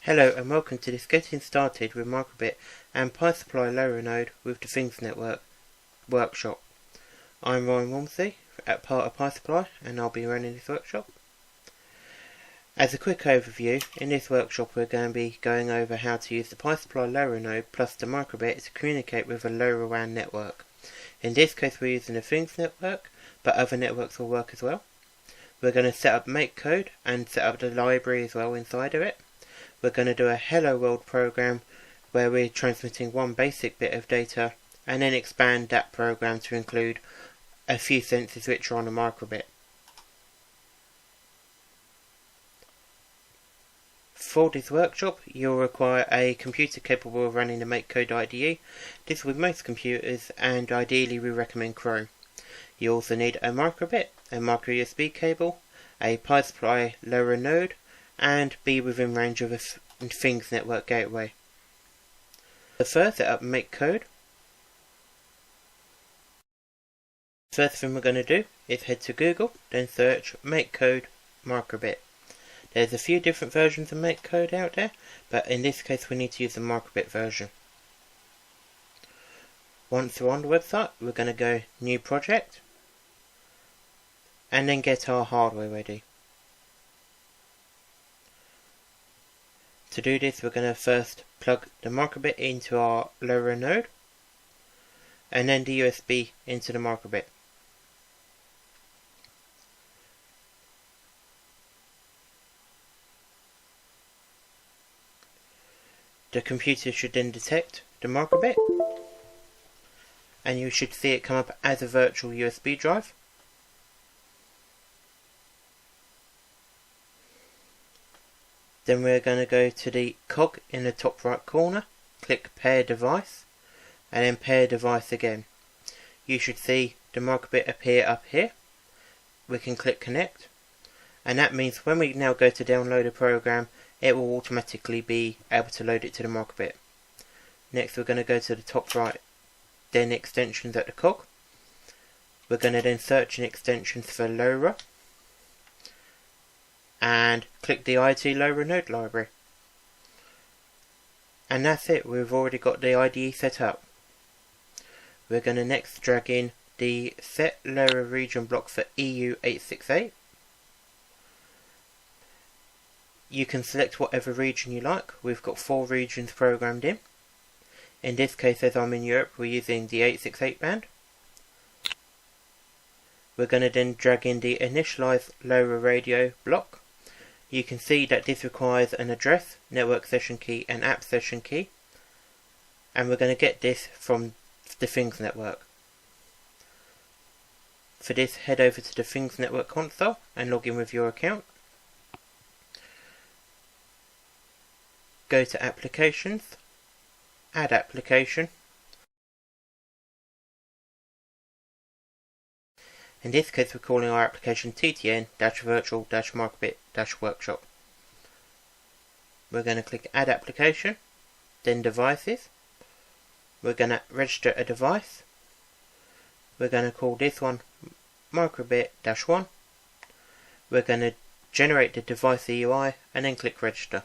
Hello and welcome to this Getting Started with Microbit and PySupply LoRa node with the Things Network workshop. I'm Ryan Walmsley, at part of PySupply, and I'll be running this workshop. As a quick overview, in this workshop we're going to be going over how to use the PySupply LoRa node plus the Microbit to communicate with a LoRaWAN network. In this case we're using the Things Network, but other networks will work as well. We're going to set up make code and set up the library as well inside of it. We're going to do a hello world program where we're transmitting one basic bit of data and then expand that program to include a few sensors which are on a microbit. For this workshop you'll require a computer capable of running the MakeCode IDE. This with most computers, and ideally we recommend Chrome. You also need a microbit, a micro USB cable, a PySupply LoRa node, and be within range of a Things Network gateway. So first, set up MakeCode. First thing we're going to do is head to Google, then search MakeCode Microbit. There's a few different versions of MakeCode out there, but in this case we need to use the microbit version. Once we're on the website, we're going to go New Project, and then get our hardware ready. To do this, we're going to first plug the microbit into our LoRa node, and then the USB into the microbit. The computer should then detect the microbit, and you should see it come up as a virtual USB drive. Then we're going to go to the cog in the top right corner, click Pair Device, and then Pair Device again. You should see the microbit appear up here. We can click Connect, and that means when we now go to download a program, it will automatically be able to load it to the microbit. Next we're going to go to the top right, then extensions at the cog. We're going to then search in extensions for LoRa, and click the IoT LoRa node library. And that's it, we've already got the IDE set up. We're going to next drag in the set LoRa region block for EU868. You can select whatever region you like. We've got 4 regions programmed in. In this case, as I'm in Europe, we're using the 868 band. We're going to then drag in the initialize LoRa radio block. You can see that this requires an address, network session key and app session key, and we're going to get this from the Things Network. For this, head over to the Things Network console and log in with your account. Go to Applications, Add Application. In this case we're calling our application ttn-virtual-microbit-workshop. We're going to click Add Application, then Devices. We're going to register a device. We're going to call this one microbit-1. We're going to generate the device EUI and then click Register.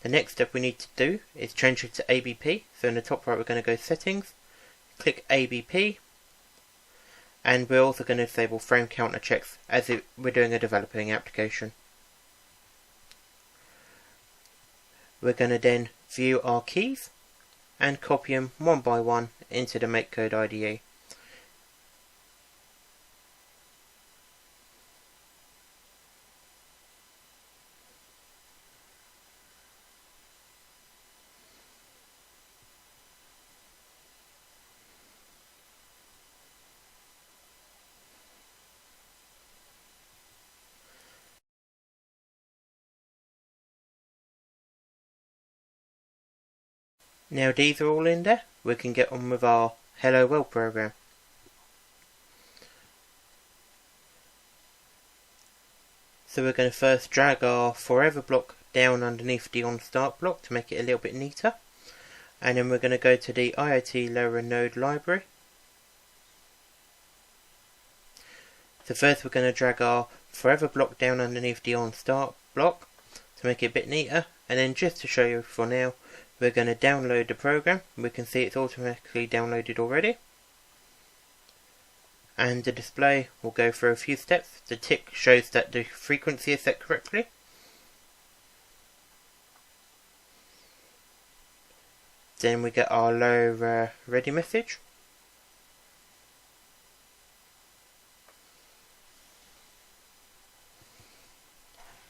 The next step we need to do is change it to ABP. So in the top right we're going to go Settings, click ABP, and we're also going to disable frame counter checks as we're doing a developing application. We're going to then view our keys and copy them one by one into the MakeCode IDE. Now these are all in there, we can get on with our Hello World program. So we're going to first drag our forever block down underneath the on start block to make it a little bit neater. And then we're going to go to the IoT LoRa node library. So first we're going to drag our forever block down underneath the on start block to make it a bit neater, and then just to show you for now, we're going to download the program. We can see it's automatically downloaded already, and the display will go through a few steps. The tick shows that the frequency is set correctly. Then we get our LoRa ready message.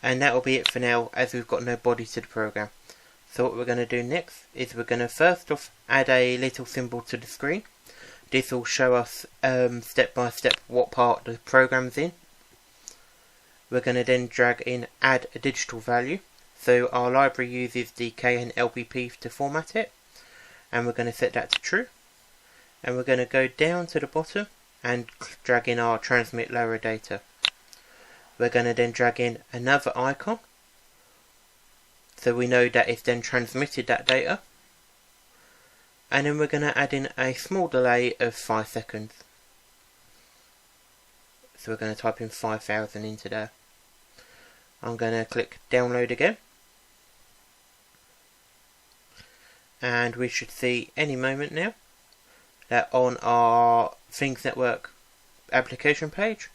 And that will be it for now, as we've got no body to the program. So what we're going to do next is we're going to first off add a little symbol to the screen. This will show us step by step what part the program's in. We're going to then drag in add a digital value. So our library uses the KN-LPP to format it, and we're going to set that to true. And we're going to go down to the bottom and drag in our transmit LoRa data. We're going to then drag in another icon, so we know that it's then transmitted that data. And then we're going to add in a small delay of 5 seconds. So we're going to type in 5,000 into there. I'm going to click download again. And we should see any moment now that on our Things Network application page,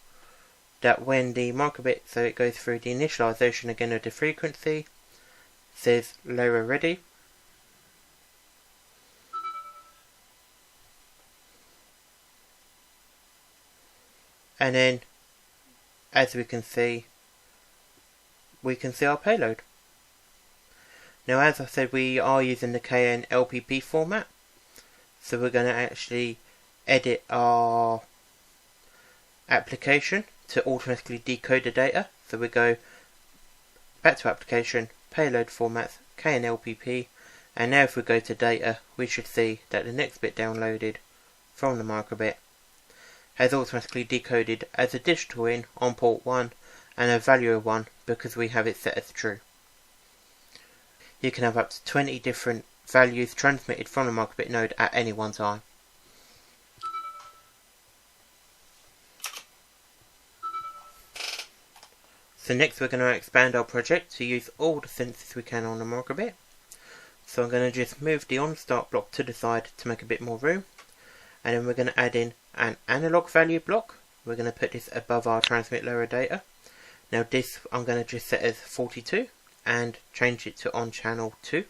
that when the microbit, so it goes through the initialization again of the frequency, says LoRa ready. And then, as we can see our payload. Now, as I said, we are using the KN-LPP format, so we're going to actually edit our application to automatically decode the data. So we go back to application, payload formats, KN-LPP, and now if we go to data, we should see that the next bit downloaded from the microbit has automatically decoded as a digital in on port 1 and a value of 1 because we have it set as true. You can have up to 20 different values transmitted from the microbit node at any one time. So next we're going to expand our project to use all the sensors we can on the microbit. So I'm going to just move the on start block to the side to make a bit more room. And then we're going to add in an analog value block. We're going to put this above our transmit LoRa data. Now this I'm going to just set as 42 and change it to on channel 2.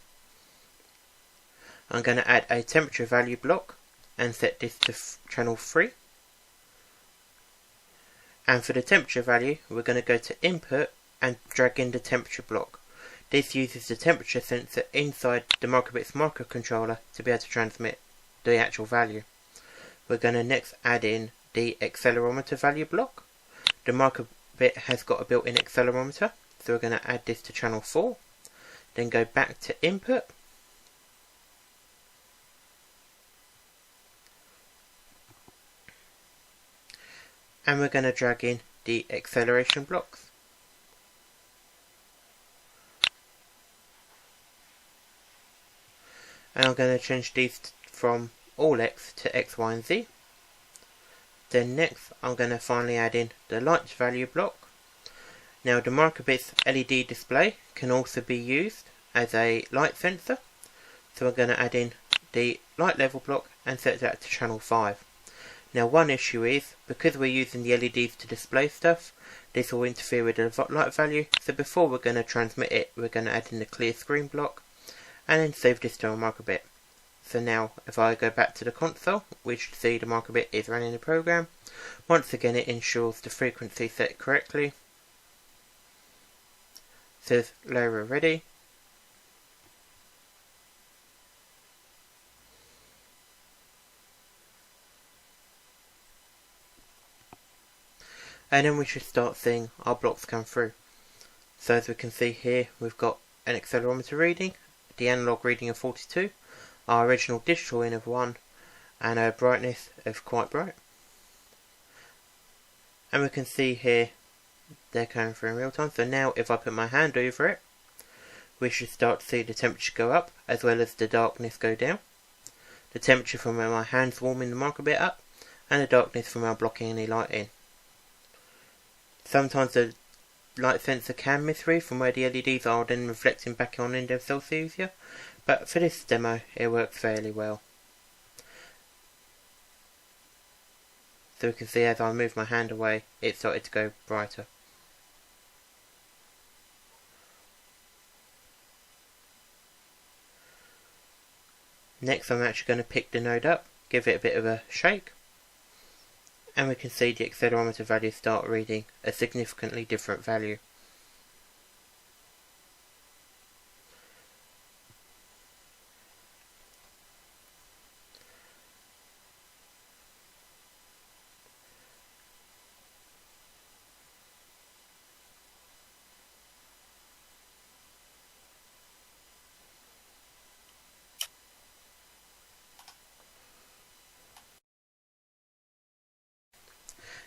I'm going to add a temperature value block and set this to channel 3. And for the temperature value, we're going to go to input and drag in the temperature block. This uses the temperature sensor inside the microbit's microcontroller to be able to transmit the actual value. We're going to next add in the accelerometer value block. The microbit has got a built-in accelerometer, so we're going to add this to channel 4. Then go back to input. And we're going to drag in the acceleration blocks. And I'm going to change these from all X to X, Y and Z. Then next I'm going to finally add in the light value block. Now the microbit's LED display can also be used as a light sensor. So we're going to add in the light level block and set that to channel 5. Now one issue is, because we're using the LEDs to display stuff, this will interfere with the light value, so before we're going to transmit it, we're going to add in the clear screen block, and then save this to our microbit. So now, if I go back to the console, we should see the microbit is running the program. Once again it ensures the frequency set correctly. It says LoRa ready. And then we should start seeing our blocks come through. So as we can see here, we've got an accelerometer reading, the analog reading of 42, our original digital in of 1, and a brightness of quite bright. And we can see here, they're coming through in real time. So now if I put my hand over it, we should start to see the temperature go up, as well as the darkness go down. The temperature from where my hand's warming the microbit up, and the darkness from where I'm blocking any light in. Sometimes the light sensor can misread from where the LEDs are, then reflecting back on Indev Celsius user, but for this demo it works fairly well. So we can see as I move my hand away, it started to go brighter. Next I'm actually going to pick the node up, give it a bit of a shake, and we can see the accelerometer values start reading a significantly different value.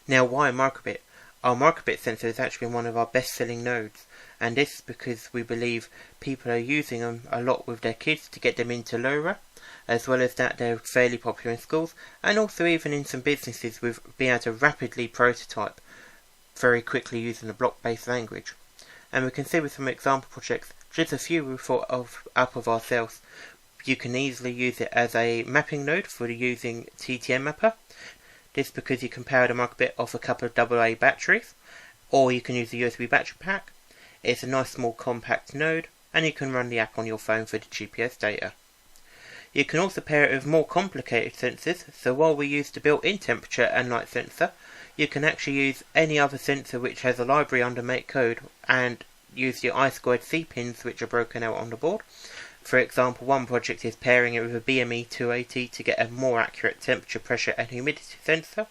Now, why microbit? Our microbit sensor is actually one of our best selling nodes, and this is because we believe people are using them a lot with their kids to get them into LoRa, as well as that they're fairly popular in schools, and also even in some businesses with being able to rapidly prototype very quickly using a block-based language. And we can see with some example projects, just a few we thought of up of ourselves. You can easily use it as a mapping node for using TTM mapper. This because you can power the microbit off a couple of AA batteries, or you can use a USB battery pack. It's a nice small compact node, and you can run the app on your phone for the GPS data. You can also pair it with more complicated sensors, so while we use the built-in temperature and light sensor, you can actually use any other sensor which has a library under MakeCode and use your I2C pins which are broken out on the board. For example, one project is pairing it with a BME 280 to get a more accurate temperature, pressure and humidity sensor.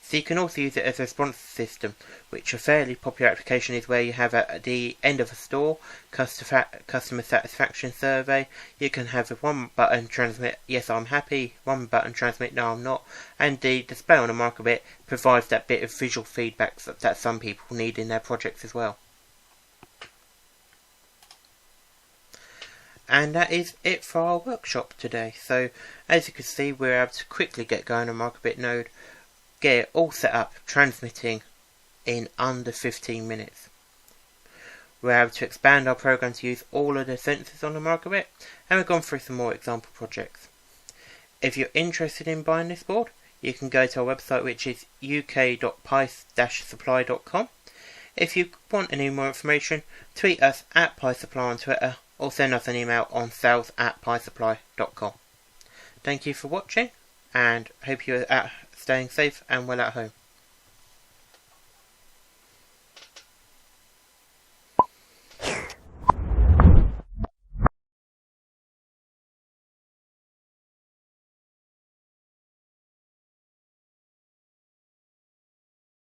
So you can also use it as a response system, which a fairly popular application is where you have at the end of a store, customer satisfaction survey. You can have one button transmit yes I'm happy, one button transmit no I'm not, and the display on the microbit provides that bit of visual feedback that some people need in their projects as well. And that is it for our workshop today. So as you can see, we're able to quickly get going on microbit node, get it all set up, transmitting in under 15 minutes. We're able to expand our program to use all of the sensors on the microbit, and we've gone through some more example projects. If you're interested in buying this board, you can go to our website, which is uk.pi-supply.com. If you want any more information, tweet us at PiSupply on Twitter, or send us an email on sales@pisupply.com. Thank you for watching, and hope you're staying safe and well at home.